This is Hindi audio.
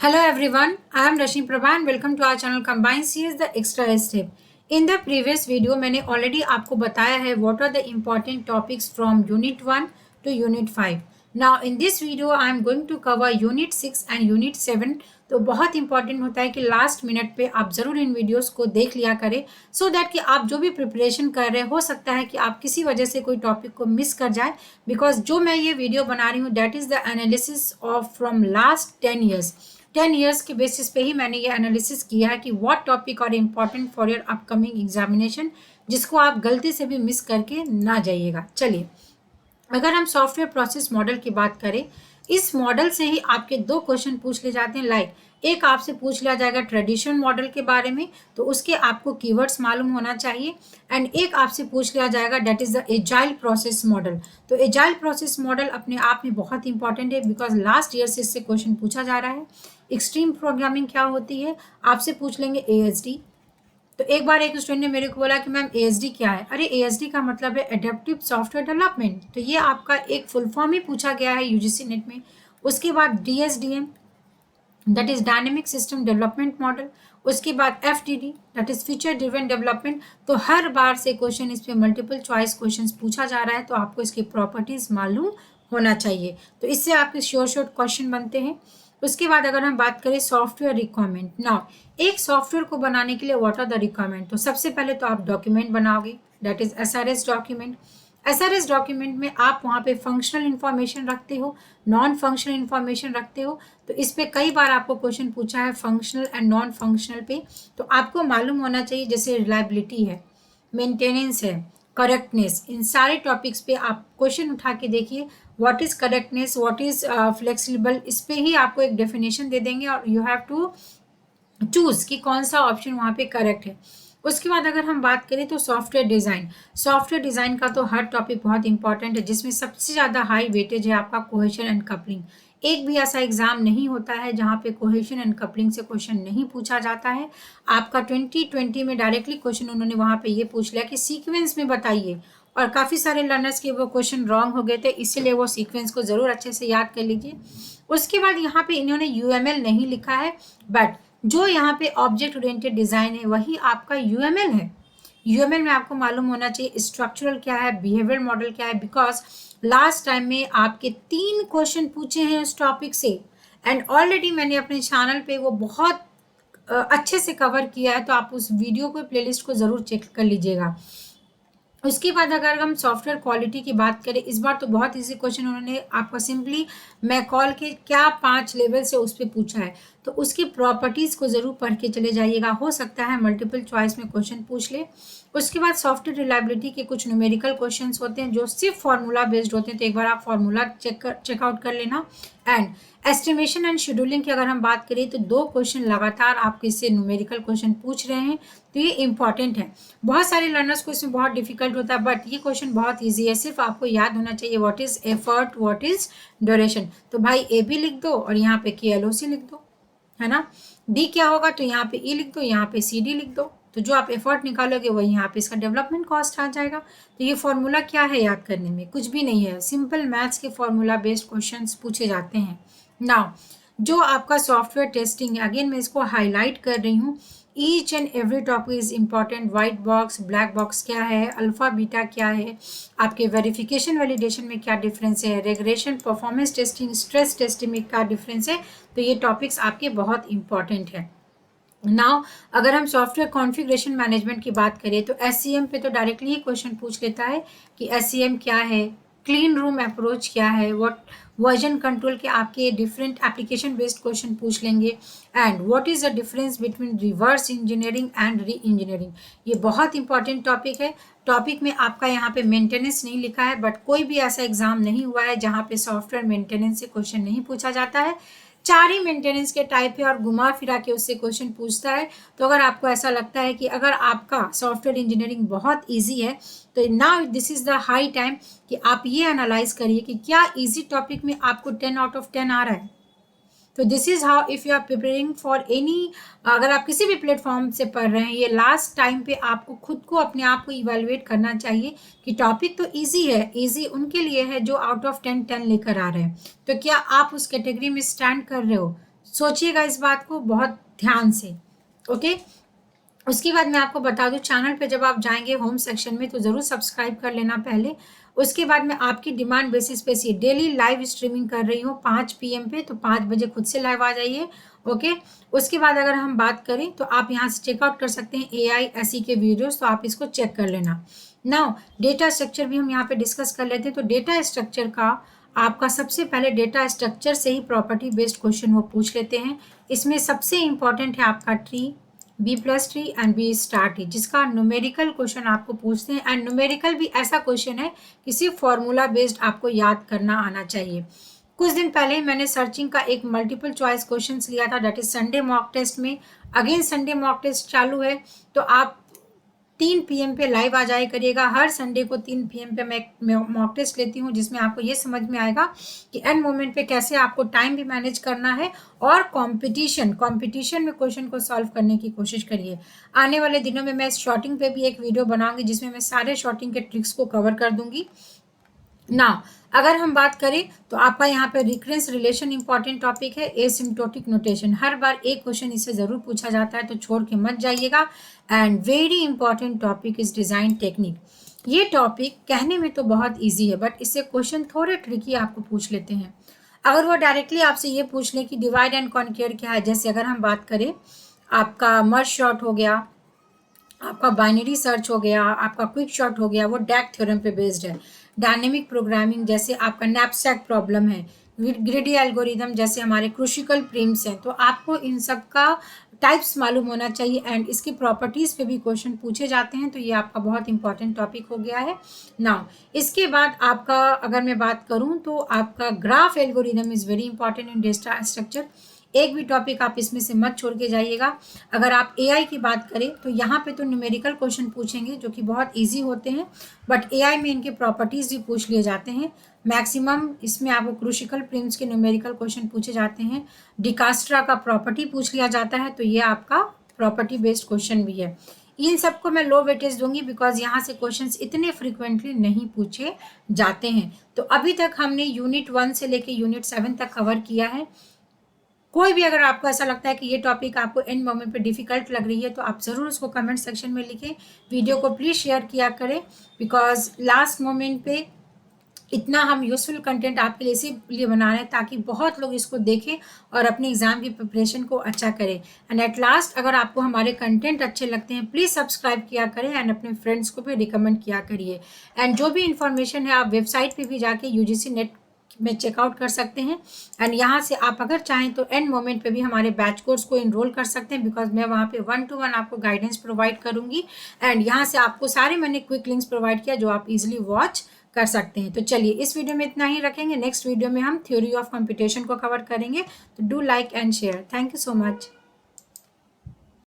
Hello everyone, I am Rashmi Prabha and welcome to our channel Combined CS the Extra Step. In the previous video मैंने already आपको बताया है what are the important topics from Unit 1 to Unit 5. Now in this video I am going to cover Unit 6 and Unit 7. तो बहुत इंपॉर्टेंट होता है कि लास्ट मिनट पे आप ज़रूर इन वीडियोस को देख लिया करें सो दैट कि आप जो भी प्रिपरेशन कर रहे हो सकता है कि आप किसी वजह से कोई टॉपिक को मिस कर जाए बिकॉज जो मैं ये वीडियो बना रही हूँ that is the analysis of from last 10 years. 10 years के बेसिस पे ही मैंने ये एनालिसिस किया है कि what topic are important for your upcoming examination जिसको आप गलती से भी मिस करके ना जाइएगा। चलिए, अगर हम सॉफ्टवेयर प्रोसेस मॉडल की बात करें, इस मॉडल से ही आपके दो क्वेश्चन पूछ ले जाते हैं। लाइक एक आपसे पूछ लिया जाएगा ट्रेडिशनल मॉडल के बारे में, तो उसके आपको कीवर्ड्स मालूम होना चाहिए। एंड एक आपसे पूछ लिया जाएगा that is the agile process model. तो एजाइल प्रोसेस मॉडल अपने आप में बहुत इंपॉर्टेंट है बिकॉज लास्ट ईयर से इससे क्वेश्चन पूछा जा रहा है। एक्सट्रीम प्रोग्रामिंग क्या होती है आपसे पूछ लेंगे ASD। तो एक बार एक स्टूडेंट ने मेरे को बोला कि मैम ASD क्या है। अरे ASD का मतलब है एडेप्टिव सॉफ्टवेयर डेवलपमेंट। तो ये आपका एक फुल फॉर्म ही पूछा गया है UGC नेट में। उसके बाद DSDM that is dynamic system development model. उसके बाद FDD that is feature driven development. तो हर बार से क्वेश्चन इस पे मल्टीपल चॉइस क्वेश्चन पूछा जा रहा है, तो आपको इसकी प्रॉपर्टीज मालूम होना चाहिए। तो इससे आपके शॉर्ट क्वेश्चन बनते हैं। उसके बाद अगर हम बात करें सॉफ्टवेयर रिक्वायरमेंट, नाउ एक सॉफ्टवेयर को बनाने के लिए व्हाट आर द रिक्वायरमेंट। तो सबसे पहले तो आप डॉक्यूमेंट बनाओगे that is SRS document. SRS document में आप वहाँ पे फंक्शनल इंफॉर्मेशन रखते हो, नॉन फंक्शनल इंफॉर्मेशन रखते हो। तो इस पे कई बार आपको क्वेश्चन पूछा है फंक्शनल एंड नॉन फंक्शनल पे। तो आपको मालूम होना चाहिए जैसे रिलायबिलिटी है, मेंटेनेंस है, करेक्टनेस, इन सारे टॉपिक्स पे आप क्वेश्चन उठा के देखिए what is correctness, what is flexible. इस पे ही आपको एक डेफिनेशन दे देंगे और यू हैव टू चूज कि कौन सा ऑप्शन वहाँ पे करेक्ट है। उसके बाद अगर हम बात करें तो सॉफ्टवेयर डिज़ाइन का तो हर टॉपिक बहुत इंपॉर्टेंट है जिसमें सबसे ज़्यादा हाई वेटेज है आपका कोहेशन एंड कपलिंग। एक भी ऐसा एग्जाम नहीं होता है जहाँ पे कोहेशन एंड कपलिंग से क्वेश्चन नहीं पूछा जाता है। आपका 2020 में डायरेक्टली क्वेश्चन उन्होंने वहाँ पे ये पूछ लिया कि सीक्वेंस में बताइए, और काफ़ी सारे लर्नर्स के वो क्वेश्चन रॉन्ग हो गए थे, इसीलिए वो सीक्वेंस को ज़रूर अच्छे से याद कर लीजिए। उसके बाद यहाँ पे इन्होंने UML नहीं लिखा है, बट जो यहाँ पे ऑब्जेक्ट ओरिएंटेड डिज़ाइन है वही आपका UML है। UML में आपको मालूम होना चाहिए स्ट्रक्चरल क्या है, बिहेवियर मॉडल क्या है, बिकॉज लास्ट टाइम में आपके 3 क्वेश्चन पूछे हैं उस टॉपिक से एंड ऑलरेडी मैंने अपने चैनल पे वो बहुत अच्छे से कवर किया है। तो आप उस वीडियो को प्लेलिस्ट को ज़रूर चेक कर लीजिएगा। उसके बाद अगर हम सॉफ्टवेयर क्वालिटी की बात करें, इस बार तो बहुत इजी क्वेश्चन उन्होंने आपको सिंपली मैकॉल के क्या 5 लेवल से उस पर पूछा है, तो उसकी प्रॉपर्टीज़ को ज़रूर पढ़ के चले जाइएगा। हो सकता है मल्टीपल चॉइस में क्वेश्चन पूछ ले। उसके बाद सॉफ्टवेयर रिलायबिलिटी के कुछ न्यूमेरिकल क्वेश्चंस होते हैं जो सिर्फ फार्मूला बेस्ड होते हैं, तो एक बार आप फार्मूला चेकआउट कर लेना। एंड एस्टिमेशन एंड शेड्यूलिंग की अगर हम बात करें तो 2 क्वेश्चन लगातार आपके इससे न्यूमेरिकल क्वेश्चन पूछ रहे हैं, तो ये इंपॉर्टेंट है। बहुत सारे लर्नर्स को इसमें बहुत डिफिकल्ट होता है, बट ये क्वेश्चन बहुत ईजी है। सिर्फ आपको याद होना चाहिए what is effort, what is duration. तो भाई AB लिख दो और यहाँ पे KLOC लिख दो, है ना। D क्या होगा, तो यहाँ पे E लिख दो, यहाँ पे CD लिख दो। तो जो आप एफर्ट निकालोगे वही यहाँ पे इसका डेवलपमेंट कॉस्ट आ जाएगा। तो ये फॉर्मूला क्या है याद करने में, कुछ भी नहीं है, सिंपल मैथ्स के फॉर्मूला बेस्ड क्वेश्चंस पूछे जाते हैं। नाउ जो आपका सॉफ्टवेयर टेस्टिंग है, अगेन मैं इसको हाईलाइट कर रही हूँ, each and every topic is important. White box, black box क्या है, अल्फा बीटा क्या है, आपके वेरिफिकेशन वैलिडेशन में क्या डिफरेंस है, regression, performance testing, stress testing में क्या डिफरेंस है। तो ये टॉपिक्स आपके बहुत इंपॉर्टेंट है। नाउ अगर हम सॉफ्टवेयर कॉन्फ़िगरेशन मैनेजमेंट की बात करें तो SCM पे तो डायरेक्टली ही क्वेश्चन पूछ लेता है कि SCM क्या है, क्लीन रूम अप्रोच क्या है, व्हाट वर्जन कंट्रोल के आपके डिफरेंट एप्लीकेशन बेस्ड क्वेश्चन पूछ लेंगे। And what is the difference between reverse engineering and re engineering, ये बहुत इंपॉर्टेंट टॉपिक है। टॉपिक में आपका यहाँ पे मेंटेनेंस नहीं लिखा है, बट कोई भी ऐसा एग्जाम नहीं हुआ है जहाँ पे सॉफ्टवेयर मेंटेनेंस से क्वेश्चन नहीं पूछा जाता है। 4 ही मेंटेनेंस के टाइप है और घुमा फिरा के उससे क्वेश्चन पूछता है। तो अगर आपको ऐसा लगता है कि अगर आपका सॉफ्टवेयर इंजीनियरिंग बहुत इजी है, तो now this is the high time कि आप ये एनालाइज करिए कि क्या इजी टॉपिक में आपको 10 आउट ऑफ 10 आ रहा है। तो this is how if you are preparing for any, अगर आप किसी भी प्लेटफॉर्म से पढ़ रहे हैं, ये लास्ट टाइम पे आपको खुद को अपने आप को इवेलुएट करना चाहिए कि टॉपिक तो इजी है, इजी उनके लिए है जो आउट ऑफ 10 10 लेकर आ रहे हैं। तो क्या आप उस कैटेगरी में स्टैंड कर रहे हो? सोचिएगा इस बात को बहुत ध्यान से। ओके, उसके बाद मैं आपको बता दूं, चैनल पे जब आप जाएंगे होम सेक्शन में तो ज़रूर सब्सक्राइब कर लेना पहले। उसके बाद मैं आपकी डिमांड बेसिस पे सी डेली लाइव स्ट्रीमिंग कर रही हूँ 5 PM पे, तो 5 बजे खुद से लाइव आ जाइए। ओके, उसके बाद अगर हम बात करें तो आप यहाँ से चेकआउट कर सकते हैं AI SE के वीडियोस, तो आप इसको चेक कर लेना। नाउ डेटा स्ट्रक्चर भी हम यहाँ पे डिस्कस कर लेते हैं। तो डेटा स्ट्रक्चर का आपका सबसे पहले डेटा स्ट्रक्चर से ही प्रॉपर्टी बेस्ड क्वेश्चन वो पूछ लेते हैं। इसमें सबसे इंपॉर्टेंट है आपका tree, B plus tree and B star tree, जिसका न्यूमेरिकल क्वेश्चन आपको पूछते हैं। एंड न्यूमेरिकल भी ऐसा क्वेश्चन है कि सिर्फ फॉर्मूला बेस्ड आपको याद करना आना चाहिए। कुछ दिन पहले मैंने सर्चिंग का एक मल्टीपल चॉइस क्वेश्चन लिया था, that is Sunday mock test में। अगेन संडे मॉक टेस्ट चालू है, तो आप 3 PM पे लाइव आ जाया करिएगा। हर संडे को 3 PM पे मैं मॉक टेस्ट लेती हूँ, जिसमें आपको ये समझ में आएगा कि एंड मोमेंट पे कैसे आपको टाइम भी मैनेज करना है और कंपटीशन में क्वेश्चन को सॉल्व करने की कोशिश करिए। आने वाले दिनों में मैं शॉर्टिंग पे भी एक वीडियो बनाऊंगी, जिसमें मैं सारे शॉर्टिंग के ट्रिक्स को कवर कर दूंगी। ना अगर हम बात करें तो आपका यहाँ पे रिकरेंस रिलेशन इंपॉर्टेंट टॉपिक है। एसिम्प्टोटिक नोटेशन, हर बार एक क्वेश्चन इससे जरूर पूछा जाता है, तो छोड़ के मत जाइएगा। And very important topic is design technique. ये टॉपिक कहने में तो बहुत इजी है, बट इससे क्वेश्चन थोड़े ट्रिकी आपको पूछ लेते हैं। अगर वो डायरेक्टली आपसे ये पूछ ले कि डिवाइड एंड कॉन्क्यूर क्या है, जैसे अगर हम बात करें आपका मर्ज शॉर्ट हो गया, आपका बाइनरी सर्च हो गया, आपका क्विक शॉट हो गया, वो डैक थ्योरम पे बेस्ड है। डायनेमिक प्रोग्रामिंग जैसे आपका नैपसैक प्रॉब्लम है, ग्रिडी एल्गोरिदम जैसे हमारे क्रूशिकल प्रिम्स हैं, तो आपको इन सब का टाइप्स मालूम होना चाहिए। एंड इसकी प्रॉपर्टीज़ पे भी क्वेश्चन पूछे जाते हैं, तो ये आपका बहुत इंपॉर्टेंट टॉपिक हो गया है। नाउ इसके बाद आपका अगर मैं बात करूं तो आपका graph algorithm is very important in data structure. एक भी टॉपिक आप इसमें से मत छोड़ के जाइएगा। अगर आप AI की बात करें तो यहाँ पे तो न्यूमेरिकल क्वेश्चन पूछेंगे जो कि बहुत इजी होते हैं, बट AI में इनके प्रॉपर्टीज़ भी पूछ लिए जाते हैं। मैक्सिमम इसमें आपको क्रूशिकल प्रिम्स के न्यूमेरिकल क्वेश्चन पूछे जाते हैं। डिकास्ट्रा का प्रॉपर्टी पूछ लिया जाता है, तो ये आपका प्रॉपर्टी बेस्ड क्वेश्चन भी है। इन सबको मैं लो वेटेज दूंगी बिकॉज यहाँ से क्वेश्चंस इतने फ्रिक्वेंटली नहीं पूछे जाते हैं। तो अभी तक हमने यूनिट 1 से लेके यूनिट 7 तक कवर किया है। कोई भी अगर आपको ऐसा लगता है कि ये टॉपिक आपको एंड मोमेंट पे डिफिकल्ट लग रही है, तो आप ज़रूर उसको कमेंट सेक्शन में लिखें। वीडियो को प्लीज़ शेयर किया करें, बिकॉज लास्ट मोमेंट पे इतना हम यूजफुल कंटेंट आपके लिए इसीलिए बना रहे हैं ताकि बहुत लोग इसको देखें और अपने एग्जाम की प्रिपरेशन को अच्छा करें। एंड एट लास्ट, अगर आपको हमारे कंटेंट अच्छे लगते हैं प्लीज़ सब्सक्राइब किया करें एंड अपने फ्रेंड्स को भी रिकमेंड किया करिए। एंड जो भी इन्फॉर्मेशन है आप वेबसाइट पे भी जाके UGC नेट में चेकआउट कर सकते हैं। एंड यहाँ से आप अगर चाहें तो एंड मोमेंट पे भी हमारे बैच कोर्स को इनरोल कर सकते हैं, बिकॉज मैं वहाँ पे 1-to-1 आपको गाइडेंस प्रोवाइड करूँगी। एंड यहाँ से आपको सारे मैंने क्विक लिंक्स प्रोवाइड किया जो आप इजीली वॉच कर सकते हैं। तो चलिए इस वीडियो में इतना ही रखेंगे। नेक्स्ट वीडियो में हम थ्योरी ऑफ कंप्यूटेशन को कवर करेंगे। तो do like and share. Thank you so much.